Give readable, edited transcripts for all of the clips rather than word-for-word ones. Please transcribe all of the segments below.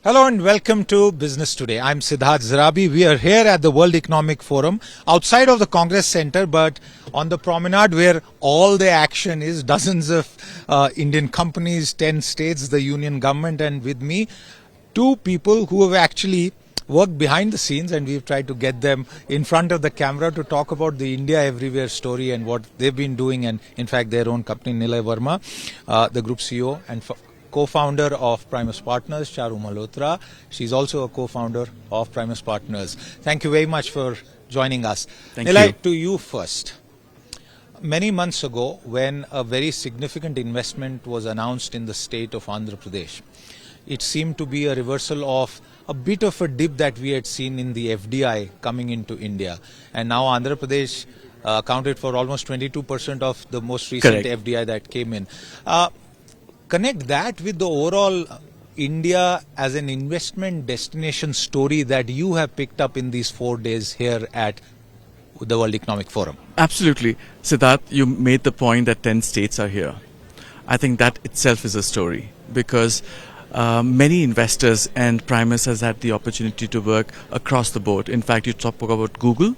Hello and welcome to Business Today. I'm Siddharth Zarabi. We are here at the World Economic Forum, outside of the Congress Center, but on the promenade where all the action is. Dozens of Indian companies, 10 states, the union government, and with me, two people who have actually worked behind the scenes, and we've tried to get them in front of the camera to talk about the India Everywhere story and what they've been doing, and in fact their own company, Nilaya Varma, the group CEO and co-founder of Primus Partners, Charu Malhotra. She's also a co-founder of Primus Partners. Thank you very much for joining us. Nilaya, to you first. Many months ago, when a very significant investment was announced in the state of Andhra Pradesh, it seemed to be a reversal of a bit of a dip that we had seen in the FDI coming into India. And now Andhra Pradesh accounted for almost 22% of the most recent FDI that came in. Connect that with the overall India as an investment destination story that you have picked up in these 4 days here at the World Economic Forum. Absolutely. Siddharth, you made the point that 10 states are here. I think that itself is a story because many investors and Primus has had the opportunity to work across the board. In fact, you talk about Google.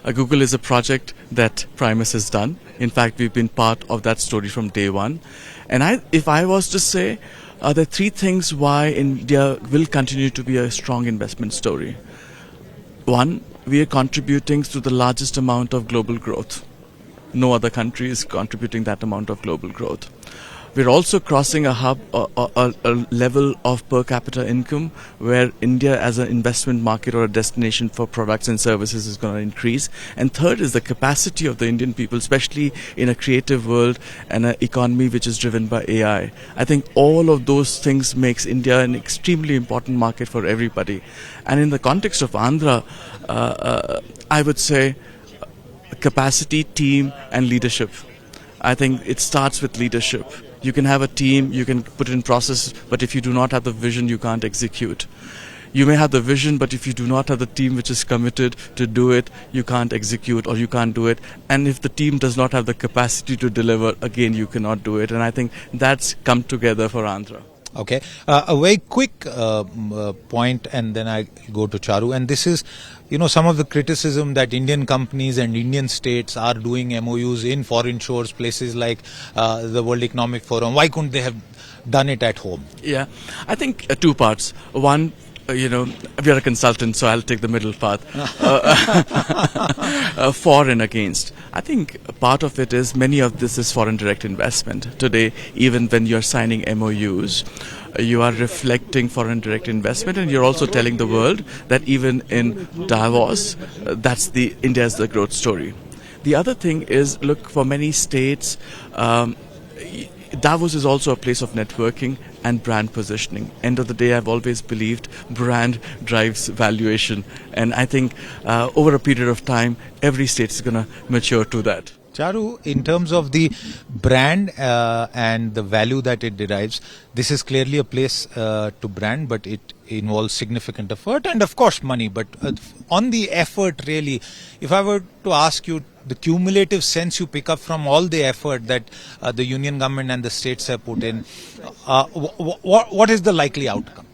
Google is a project that Primus has done. In fact, we've been part of that story from day one. And if I was to say, there are three things why India will continue to be a strong investment story. One, we are contributing to the largest amount of global growth. No other country is contributing that amount of global growth. We're also crossing a level of per capita income where India as an investment market or a destination for products and services is going to increase. And third is the capacity of the Indian people, especially in a creative world and an economy which is driven by AI. I think all of those things makes India an extremely important market for everybody. And in the context of Andhra, I would say capacity, team and leadership. I think it starts with leadership. You can have a team, you can put in process, but if you do not have the vision, you can't execute. You may have the vision, but if you do not have the team which is committed to do it, you can't execute or you can't do it. And if the team does not have the capacity to deliver, again, you cannot do it. And I think that's come together for Andhra. Okay. A very quick point, and then I go to Charu. And this is, some of the criticism that Indian companies and Indian states are doing MOUs in foreign shores, places like the World Economic Forum. Why couldn't they have done it at home? Yeah, I think two parts. One, we are a consultant, so I'll take the middle path. For and against. I think part of it is many of this is foreign direct investment. Today, even when you're signing MOUs, you are reflecting foreign direct investment, and you're also telling the world that even in Davos, that's India's the growth story. The other thing is, look, for many states, Davos is also a place of networking and brand positioning. End of the day, I've always believed brand drives valuation. And I think over a period of time, every state is going to mature to that. Charu, in terms of the brand and the value that it derives, this is clearly a place to brand, but it involves significant effort and, of course, money. But on the effort, really, if I were to ask you, the cumulative sense you pick up from all the effort that the union government and the states have put in, what is the likely outcome?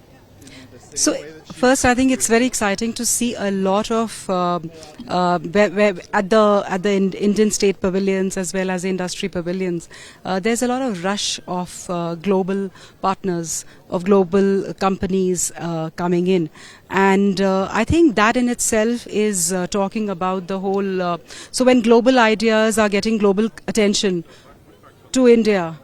So, first, I think it's very exciting to see a lot of at the Indian state pavilions as well as the industry pavilions. There's a lot of rush of global partners, of global companies coming in, and I think that in itself is talking about the whole. So, when global ideas are getting global attention to India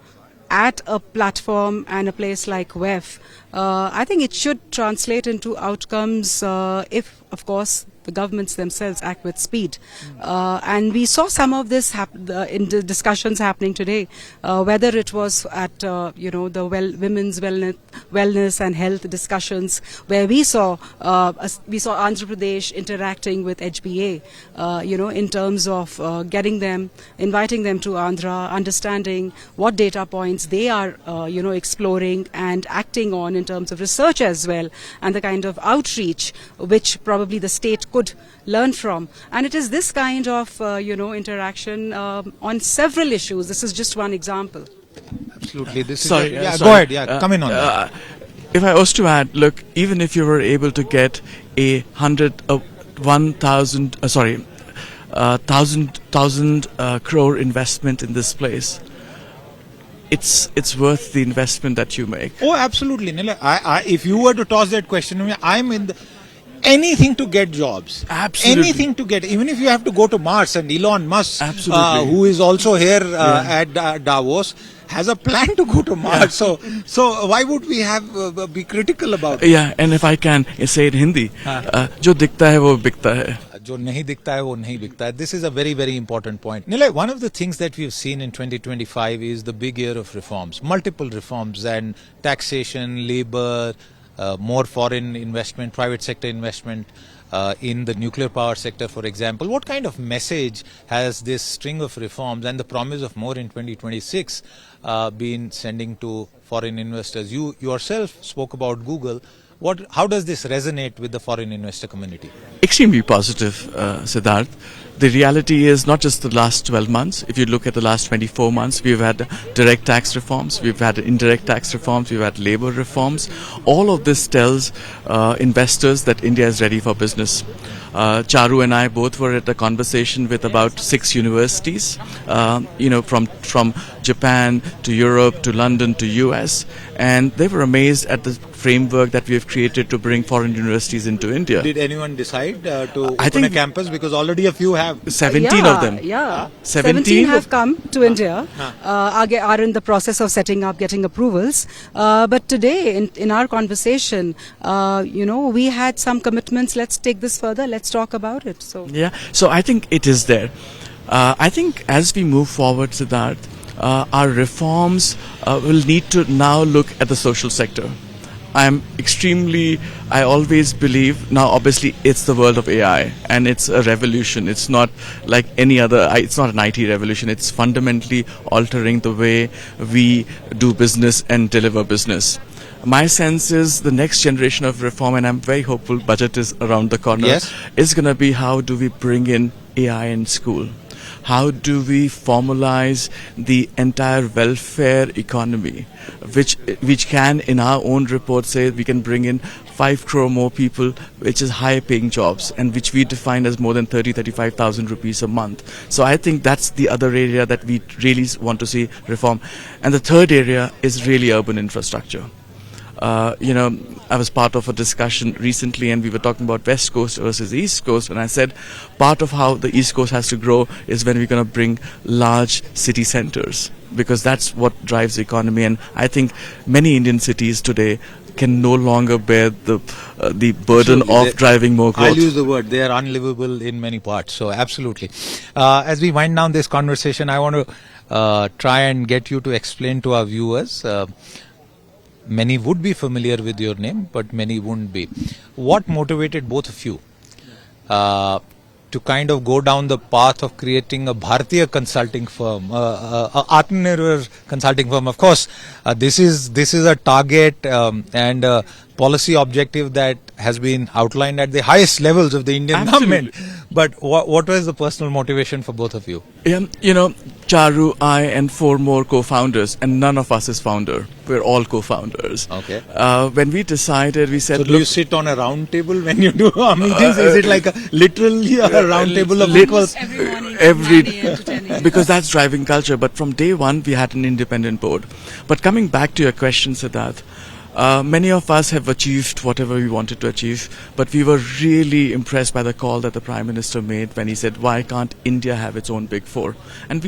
at a platform and a place like WEF, I think it should translate into outcomes if, of course, the governments themselves act with speed. And we saw some of this in the discussions happening today, whether it was at the women's wellness and health discussions, where we saw Andhra Pradesh interacting with HBA, in terms of inviting them to Andhra, understanding what data points they are, exploring and acting on in terms of research as well, and the kind of outreach which probably the state could learn from. And it is this kind of, interaction on several issues. This is just one example. Absolutely. This sorry, is sorry. Go ahead. Come in on that. if I was to add, look, even if you were able to get a 1,000 crore investment in this place, it's worth the investment that you make. Oh, absolutely, Nilaya. If you were to toss that question to me, I'm in anything to get jobs. Absolutely. Anything to get, even if you have to go to Mars, and Elon Musk, Absolutely. who is also here at Davos, has a plan to go to Mars. So why would we have be critical about it? Yeah, and if I can say it in Hindi, जो दिखता है वो बिकता है. जो नहीं दिखता है वो नहीं बिकता है. This is a very, very important point. Nilay, one of the things that we've seen in 2025 is the big year of reforms, multiple reforms, and taxation, labor, more foreign investment, private sector investment in the nuclear power sector, for example. What kind of message has this string of reforms and the promise of more in 2026 been sending to foreign investors? You yourself spoke about Google. How does this resonate with the foreign investor community? Extremely positive, Siddharth. The reality is not just the last 12 months. If you look at the last 24 months, we've had direct tax reforms, we've had indirect tax reforms, we've had labor reforms. All of this tells investors that India is ready for business. Charu and I both were at a conversation with about 6 universities, from Japan to Europe to London to US, and they were amazed at the framework that we have created to bring foreign universities into India. Did anyone decide to open a campus? Because already a few have. 17 of them. Yeah. 17 have come to India, are in the process of setting up, getting approvals. But today, in our conversation, we had some commitments. Let's take this further. Let's talk about it. So I think it is there. I think as we move forward, Siddharth, our reforms will need to now look at the social sector. I always believe, now obviously it's the world of AI and it's a revolution. It's not like any other, it's not an IT revolution. It's fundamentally altering the way we do business and deliver business. My sense is the next generation of reform, and I'm very hopeful, budget is around the corner, Yes. is going to be how do we bring in AI in school? How do we formalize the entire welfare economy, which can, in our own report, say we can bring in 5 crore more people, which is high-paying jobs, and which we define as more than 35,000 rupees a month. So I think that's the other area that we really want to see reform. And the third area is really urban infrastructure. I was part of a discussion recently, and we were talking about West Coast versus East Coast, and I said part of how the East Coast has to grow is when we're going to bring large city centers, because that's what drives the economy. And I think many Indian cities today can no longer bear the burden of driving more growth. I'll use the word, they are unlivable in many parts. So absolutely. As we wind down this conversation, I want to try and get you to explain to our viewers. Many would be familiar with your name, but many wouldn't be. What motivated both of you to kind of go down the path of creating a Bharatiya consulting firm, Atmanirbhar consulting firm? Of course, this is a target and a policy objective that has been outlined at the highest levels of the Indian government. But what was the personal motivation for both of you? Charu, I, and 4 more co-founders, and none of us is founder. We're all co-founders. Okay. When we decided, we said, so do you sit on a round table when you do meetings? Is it like literally a round table of equals? Every morning, 9 a.m. to 10 a.m. Because that's driving culture. But from day one, we had an independent board. But coming back to your question, Siddharth, many of us have achieved whatever we wanted to achieve, but we were really impressed by the call that the Prime Minister made when he said, why can't India have its own Big Four? And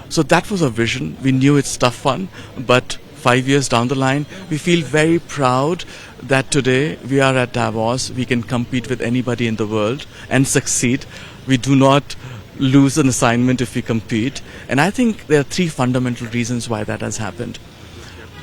so that was a vision. We knew it's tough one, but 5 years down the line, we feel very proud that today we are at Davos. We can compete with anybody in the world and succeed. We do not lose an assignment if we compete. And I think there are 3 fundamental reasons why that has happened.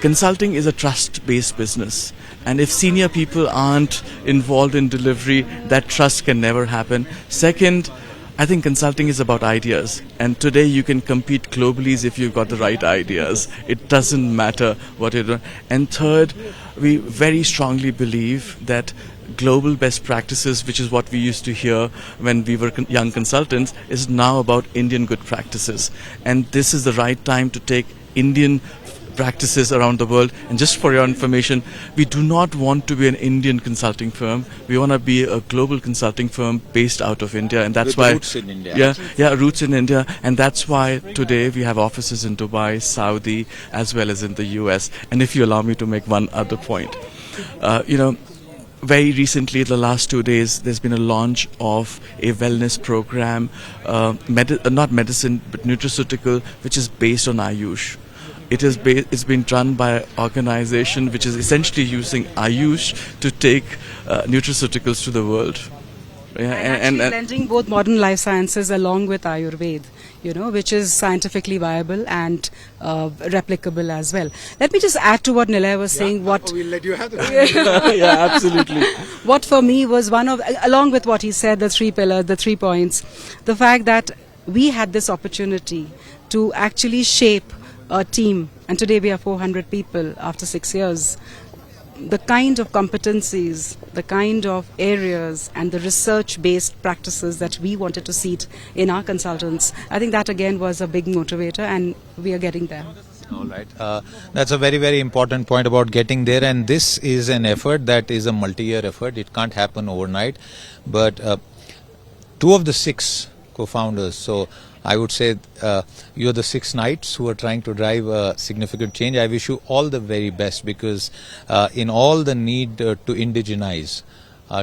Consulting is a trust-based business, and if senior people aren't involved in delivery, that trust can never happen. Second, I think consulting is about ideas, and today you can compete globally if you've got the right ideas. It doesn't matter what you're doing. And third, we very strongly believe that global best practices, which is what we used to hear when we were young consultants, is now about Indian good practices. And this is the right time to take Indian practices around the world. And just for your information, we do not want to be an Indian consulting firm. We want to be a global consulting firm based out of India, and that's With why roots in India. roots in India, and that's why today we have offices in Dubai, Saudi, as well as in the US. And if you allow me to make one other point, very recently, the last 2 days, there's been a launch of a wellness program, not medicine, but nutraceutical, which is based on Ayush. It's been run by an organization which is essentially using Ayush to take nutraceuticals to the world. And blending both modern life sciences along with Ayurveda, which is scientifically viable and replicable as well. Let me just add to what Nilaya was saying. We'll let you have the Yeah, absolutely. What for me was along with what he said, the 3 pillars, the 3 points, the fact that we had this opportunity to actually shape a team, and today we are 400 people after 6 years. The kind of competencies, the kind of areas and the research-based practices that we wanted to see in our consultants, I think that again was a big motivator, and we are getting there. All right. That's a very, very important point about getting there, and this is an effort that is a multi-year effort. It can't happen overnight, but 2 of the 6 co-founders, so I would say you're the 6 knights who are trying to drive a significant change. I wish you all the very best, because in all the need to indigenize,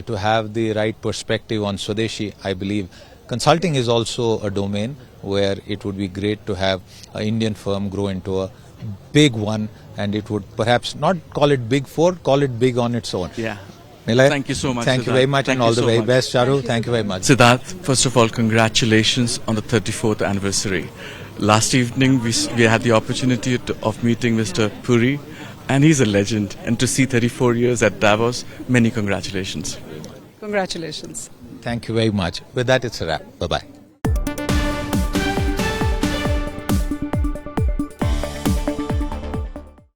to have the right perspective on Swadeshi, I believe consulting is also a domain where it would be great to have an Indian firm grow into a big one, and it would perhaps not call it Big 4, call it big on its own. Yeah. Nilaya, Thank you so much. Thank you Siddharth. very much, Thank and all you the so very much. best, Charu. Thank you very much. Siddharth, first of all, congratulations on the 34th anniversary. Last evening, we had the opportunity of meeting Mr. Puri, and he's a legend. And to see 34 years at Davos, many congratulations. Congratulations. Thank you very much. With that, it's a wrap. Bye-bye.